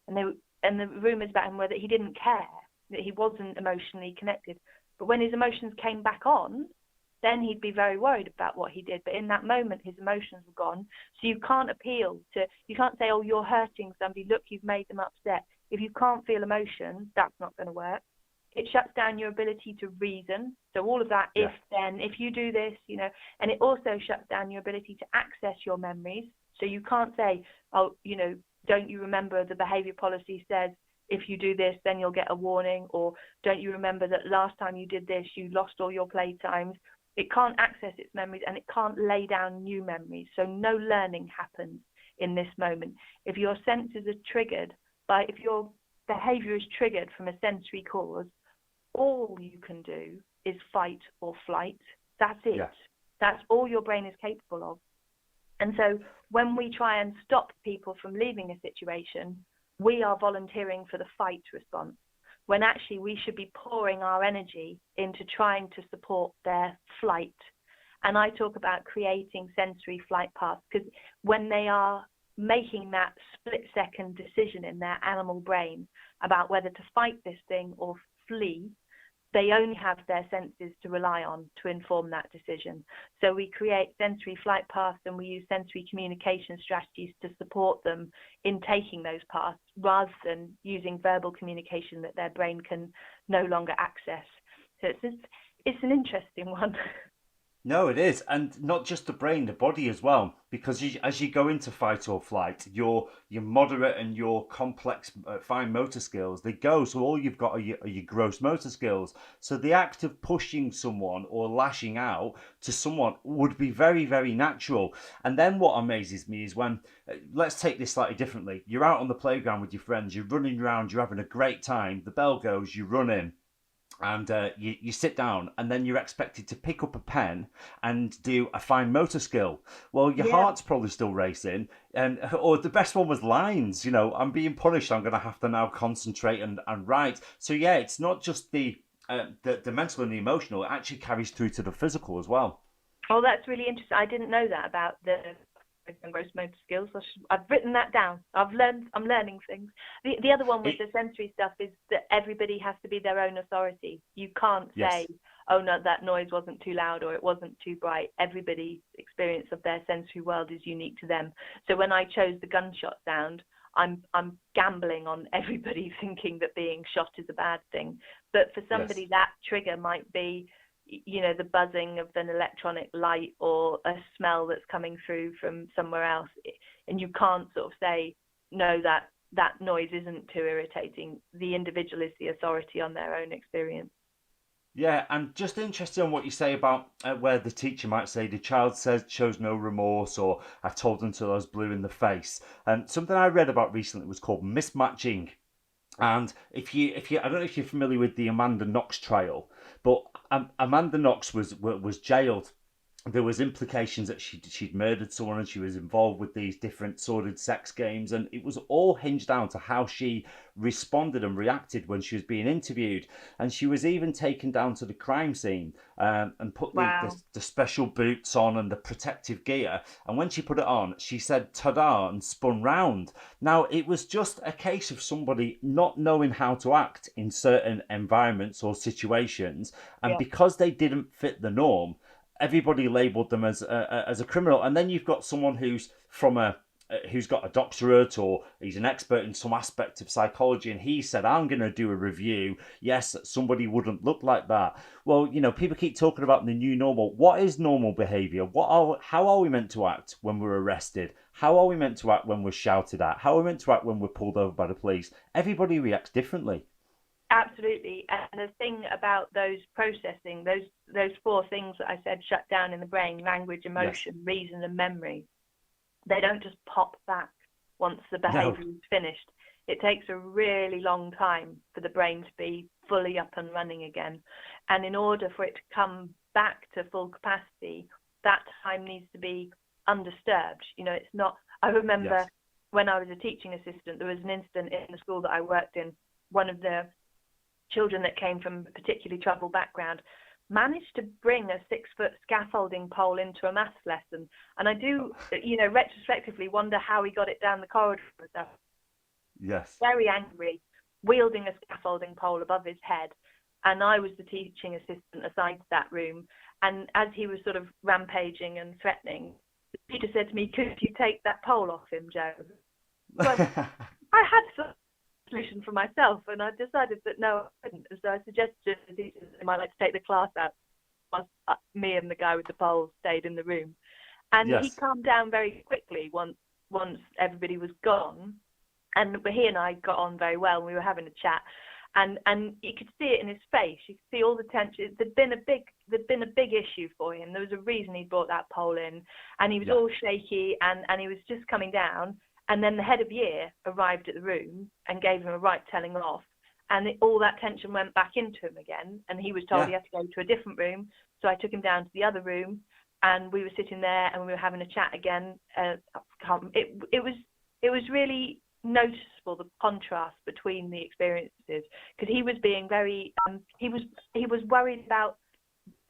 And the rumours about him were that he didn't care, that he wasn't emotionally connected. But when his emotions came back on, then he'd be very worried about what he did. But in that moment, his emotions were gone. So you can't you can't say, oh, you're hurting somebody, look, you've made them upset. If you can't feel emotions, that's not going to work. It shuts down your ability to reason. So all of that, if then, if you do this, and it also shuts down your ability to access your memories. So you can't say, oh, don't you remember the behavior policy says, if you do this, then you'll get a warning, or don't you remember that last time you did this, you lost all your playtimes. It can't access its memories, and it can't lay down new memories. So no learning happens in this moment. If your senses are triggered if your behavior is triggered from a sensory cause, all you can do is fight or flight. That's it. Yes. That's all your brain is capable of. And so when we try and stop people from leaving a situation, we are volunteering for the fight response, when actually we should be pouring our energy into trying to support their flight. And I talk about creating sensory flight paths, because when they are making that split-second decision in their animal brain about whether to fight this thing or flee, they only have their senses to rely on to inform that decision. So we create sensory flight paths, and we use sensory communication strategies to support them in taking those paths, rather than using verbal communication that their brain can no longer access. So it's an interesting one. No, it is. And not just the brain, the body as well. Because as you go into fight or flight, your moderate and your complex fine motor skills, they go. So all you've got are your gross motor skills. So the act of pushing someone or lashing out to someone would be very, very natural. And then what amazes me is when, let's take this slightly differently. You're out on the playground with your friends, you're running around, you're having a great time. The bell goes, you run in. And you sit down, and then you're expected to pick up a pen and do a fine motor skill. Well, your heart's probably still racing, or the best one was lines. I'm being punished. I'm going to have to now concentrate and write. So yeah, it's not just the mental and the emotional. It actually carries through to the physical as well. Oh, that's really interesting. I didn't know that about the gross motor skills. I've written that down. I'm learning things. The other one with the sensory stuff is that everybody has to be their own authority. You can't say, oh no, that noise wasn't too loud or it wasn't too bright. Everybody's experience of their sensory world is unique to them. So when I chose the gunshot sound, I'm gambling on everybody thinking that being shot is a bad thing. But for somebody, that trigger might be, the buzzing of an electronic light or a smell that's coming through from somewhere else. And you can't sort of say, no, that noise isn't too irritating. The individual is the authority on their own experience. Yeah, and just interested on what you say about where the teacher might say the child shows no remorse, or I told them till I was blue in the face. And something I read about recently was called mismatching. And if you, I don't know if you're familiar with the Amanda Knox trial, but Amanda Knox was jailed. There was implications that she'd murdered someone, and she was involved with these different sordid sex games, and it was all hinged down to how she responded and reacted when she was being interviewed. And she was even taken down to the crime scene, and put Wow. the special boots on and the protective gear, and when she put it on, she said "ta-da" and spun round. Now, it was just a case of somebody not knowing how to act in certain environments or situations, and Yeah. because they didn't fit the norm, everybody labelled them as a criminal. And then you've got someone who's who's got a doctorate, or he's an expert in some aspect of psychology, and he said, I'm going to do a review. Yes, somebody wouldn't look like that. Well, people keep talking about the new normal. What is normal behaviour? How are we meant to act when we're arrested? How are we meant to act when we're shouted at? How are we meant to act when we're pulled over by the police? Everybody reacts differently. Absolutely. And the thing about those processing, those four things that I said shut down in the brain: language, emotion, Yes. reason, and memory, they don't just pop back once the behavior is finished. It takes a really long time for the brain to be fully up and running again. And in order for it to come back to full capacity, that time needs to be undisturbed. It's not, I remember when I was a teaching assistant, there was an incident in the school that I worked in. One of the children that came from a particularly troubled background managed to bring a 6-foot scaffolding pole into a maths lesson. And I do, retrospectively wonder how he got it down the corridor and stuff. Yes. Very angry, wielding a scaffolding pole above his head. And I was the teaching assistant assigned to that room. And as he was sort of rampaging and threatening, the teacher said to me, "Could you take that pole off him, Joe?" Well, I had some solution for myself, and I decided that no, I couldn't. And so I suggested to the teachers that they might like to take the class out once me and the guy with the pole stayed in the room. And he calmed down very quickly once everybody was gone. And he and I got on very well, and we were having a chat. And you could see it in his face. You could see all the tension. There'd been a big issue for him. There was a reason he brought that pole in, and he was all shaky, and he was just coming down. And then the head of year arrived at the room and gave him a right telling off. And all that tension went back into him again. And he was told he had to go to a different room. So I took him down to the other room, and we were sitting there and we were having a chat again. It was really noticeable, the contrast between the experiences, because he was being very, he was worried about,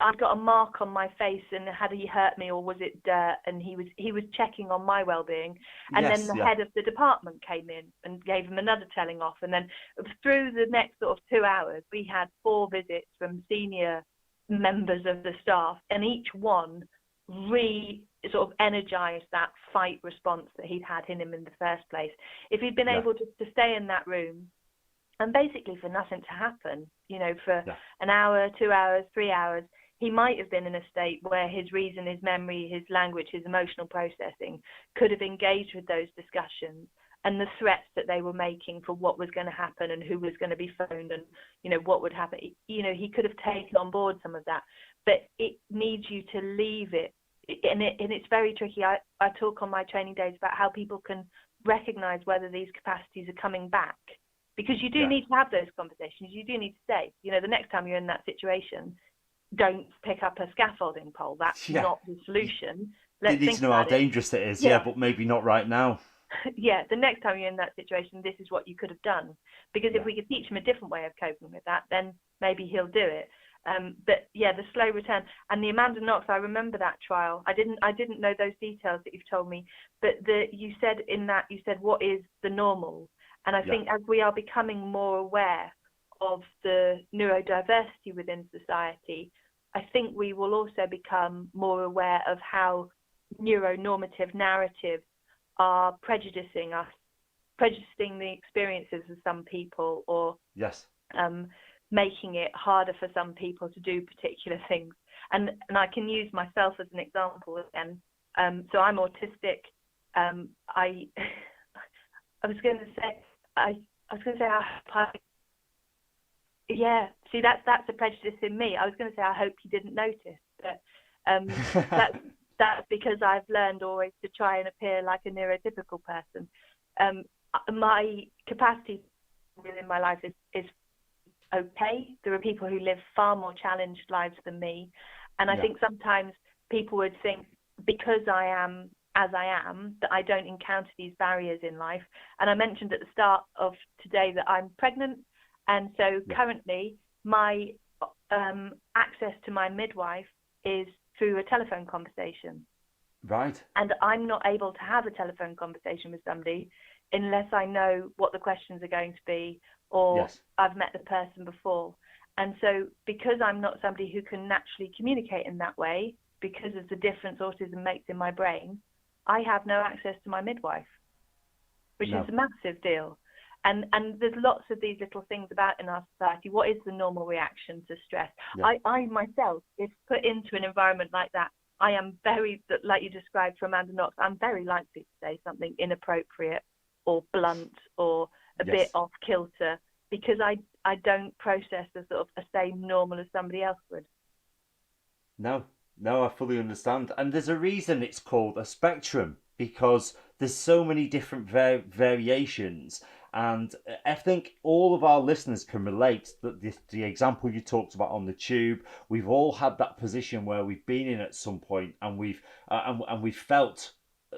I'd got a mark on my face, and had he hurt me, or was it dirt? And he was checking on my well-being. And then the head of the department came in and gave him another telling off. And then through the next sort of 2 hours, we had 4 visits from senior members of the staff, and each one sort of energized that fight response that he'd had in him in the first place. If he'd been able to stay in that room, and basically for nothing to happen, for an hour, 2 hours, 3 hours, he might have been in a state where his reason, his memory, his language, his emotional processing could have engaged with those discussions and the threats that they were making for what was going to happen and who was going to be phoned and, what would happen. He could have taken on board some of that, but it needs you to leave it. And it's very tricky. I talk on my training days about how people can recognize whether these capacities are coming back, because you do need to have those conversations. You do need to say, the next time you're in that situation, don't pick up a scaffolding pole. That's not the solution. You need to know how dangerous it is, but maybe not right now. Yeah, the next time you're in that situation, this is what you could have done. Because if we could teach him a different way of coping with that, then maybe he'll do it. But the slow return and the Amanda Knox, I remember that trial. I didn't know those details that you've told me, but you said what is the normal, and I think as we are becoming more aware of the neurodiversity within society, I think we will also become more aware of how neuronormative narratives are prejudicing the experiences of some people, or making it harder for some people to do particular things. And I can use myself as an example again. So I'm autistic. I was going to say, I was going to say, yeah, see, that's a prejudice in me. I was going to say, I hope you didn't notice, but that's because I've learned always to try and appear like a neurotypical person. My capacity within my life is okay. There are people who live far more challenged lives than me, and I think sometimes people would think because I am as I am that I don't encounter these barriers in life. And I mentioned at the start of today that I'm pregnant, and so currently my access to my midwife is through a telephone conversation. Right. And I'm not able to have a telephone conversation with somebody unless I know what the questions are going to be, or I've met the person before. And so because I'm not somebody who can naturally communicate in that way, because of the difference autism makes in my brain, I have no access to my midwife, which is a massive deal. And there's lots of these little things about in our society. What is the normal reaction to stress? I myself, if put into an environment like that, I am very, like you described for Amanda Knox, I'm very likely to say something inappropriate or blunt or a bit off kilter, because I don't process the sort of the same normal as somebody else would. No, I fully understand. And there's a reason it's called a spectrum, because there's so many different variations. And I think all of our listeners can relate that the example you talked about on the tube, we've all had that position where we've been in at some point, and we've felt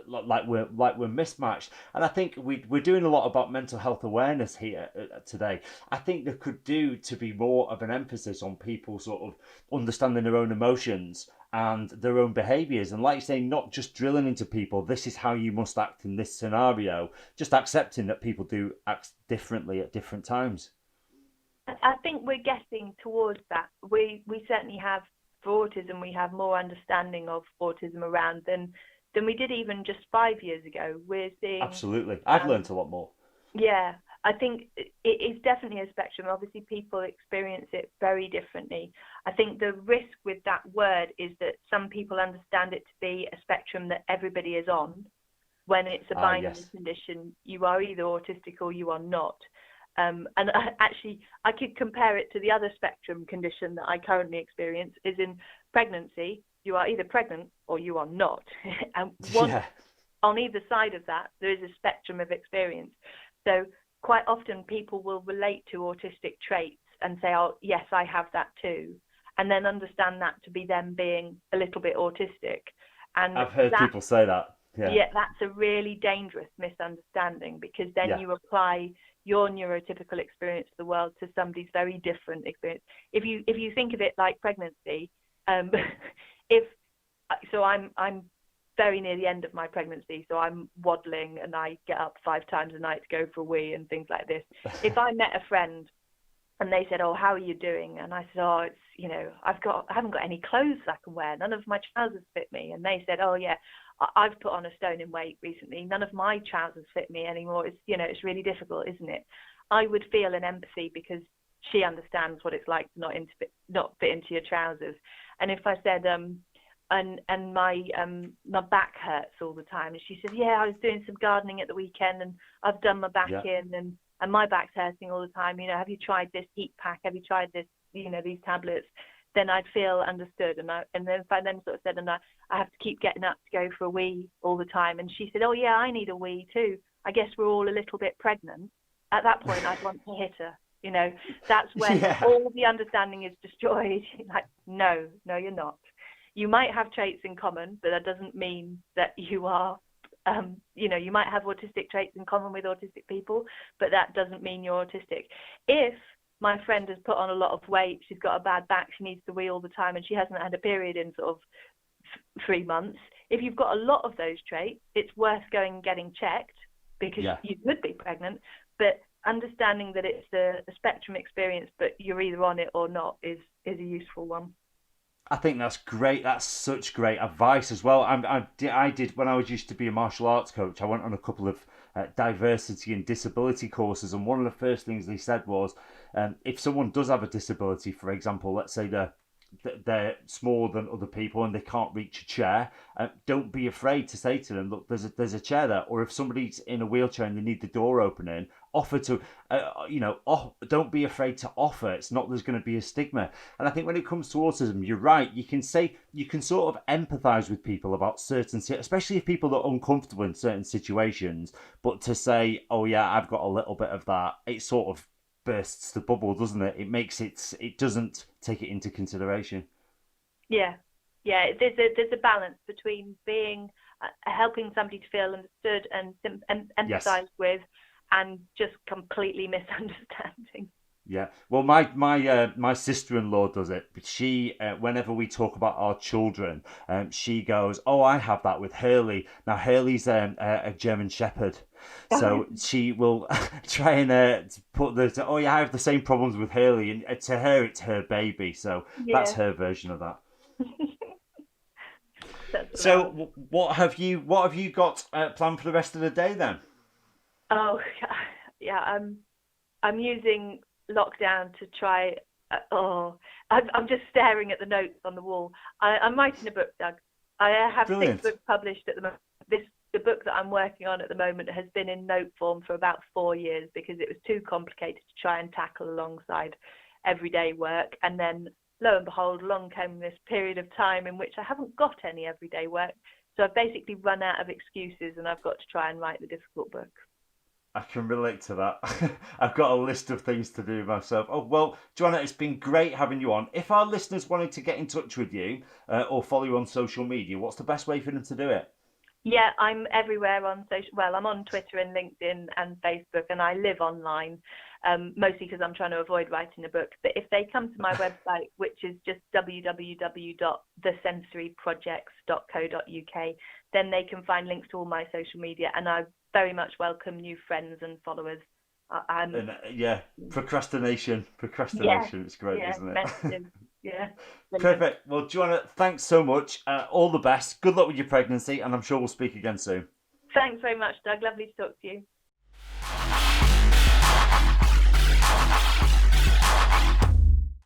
like we're mismatched. And I think we're doing a lot about mental health awareness here today. I think there could do to be more of an emphasis on people sort of understanding their own emotions and their own behaviours, and like you say, not just drilling into people, this is how you must act in this scenario, just accepting that people do act differently at different times. I think we're getting towards that. We certainly have, for autism, we have more understanding of autism around than we did even just 5 years ago. We're seeing... Absolutely. I've learned a lot more. Yeah, I think it is definitely a spectrum. Obviously, people experience it very differently. I think the risk with that word is that some people understand it to be a spectrum that everybody is on, when it's a binary condition. You are either autistic or you are not. And I could compare it to the other spectrum condition that I currently experience, is in pregnancy. You are either pregnant or you are not. And on either side of that, there is a spectrum of experience. So quite often people will relate to autistic traits and say, oh, yes, I have that too, and then understand that to be them being a little bit autistic. And I've heard people say that. Yeah, that's a really dangerous misunderstanding, because then you apply your neurotypical experience of the world to somebody's very different experience. If you think of it like pregnancy, I'm very near the end of my pregnancy, so I'm waddling and I get up 5 times a night to go for a wee and things like this. If I met a friend and they said, oh, how are you doing? And I said, oh, it's, I haven't got any clothes I can wear. None of my trousers fit me. And they said, oh yeah, I've put on a stone in weight recently. None of my trousers fit me anymore. It's really difficult, isn't it? I would feel an empathy, because she understands what it's like to not fit into your trousers. And if I said, and my back hurts all the time, and she said, yeah, I was doing some gardening at the weekend and I've done my back in, and my back's hurting all the time, have you tried this heat pack, have you tried this, these tablets? Then I'd feel understood. And then if I then sort of said, and I have to keep getting up to go for a wee all the time, and she said, oh yeah, I need a wee too, I guess we're all a little bit pregnant. At that point I'd want to hit her. That's when all the understanding is destroyed. Like, no, you're not. You might have traits in common, but that doesn't mean that you are, you might have autistic traits in common with autistic people, but that doesn't mean you're autistic. If my friend has put on a lot of weight, she's got a bad back, she needs to wee all the time, and she hasn't had a period in sort of 3 months, if you've got a lot of those traits, it's worth going and getting checked, because you could be pregnant. But understanding that it's a spectrum experience, but you're either on it or not, is a useful one. I think that's great. That's such great advice as well. I did, when I used to be a martial arts coach, I went on a couple of diversity and disability courses, and one of the first things they said was, if someone does have a disability, for example, let's say they're smaller than other people and they can't reach a chair, don't be afraid to say to them, look, there's a chair there. Or if somebody's in a wheelchair and they need the door opening, offer to, don't be afraid to offer. It's not there's going to be a stigma. And I think when it comes to autism, you're right. You can sort of empathize with people about certain, especially if people are uncomfortable in certain situations. But to say, oh yeah, I've got a little bit of that, it sort of bursts the bubble, doesn't it? It doesn't take it into consideration. Yeah. There's a balance between being helping somebody to feel understood and empathized with, and just completely misunderstanding. Yeah. Well, my sister-in-law does it. But she, whenever we talk about our children, she goes, "Oh, I have that with Hurley." Now Hurley's a German Shepherd, so she will try and put the, "Oh yeah, I have the same problems with Hurley," and to her it's her baby, so that's her version of that. So, what have you got planned for the rest of the day then? Oh, yeah. I'm using lockdown to try. I'm just staring at the notes on the wall. I'm writing a book, Doug. I have Brilliant. 6 books published at the moment. The book that I'm working on at the moment has been in note form for about 4 years because it was too complicated to try and tackle alongside everyday work. And then, lo and behold, along came this period of time in which I haven't got any everyday work. So I've basically run out of excuses and I've got to try and write the difficult book. I can relate to that. I've got a list of things to do myself. Oh, well, Joanna, it's been great having you on. If our listeners wanted to get in touch with you or follow you on social media, what's the best way for them to do it? Yeah, I'm everywhere on social. Well, I'm on Twitter and LinkedIn and Facebook, and I live online, mostly because I'm trying to avoid writing a book. But if they come to my website, which is just www.thesensoryprojects.co.uk, then they can find links to all my social media, and I very much welcome new friends and followers. Procrastination. It's great, isn't it? Messages. Yeah. Perfect. Well, Joanna, thanks so much. All the best. Good luck with your pregnancy, and I'm sure we'll speak again soon. Thanks very much, Doug. Lovely to talk to you.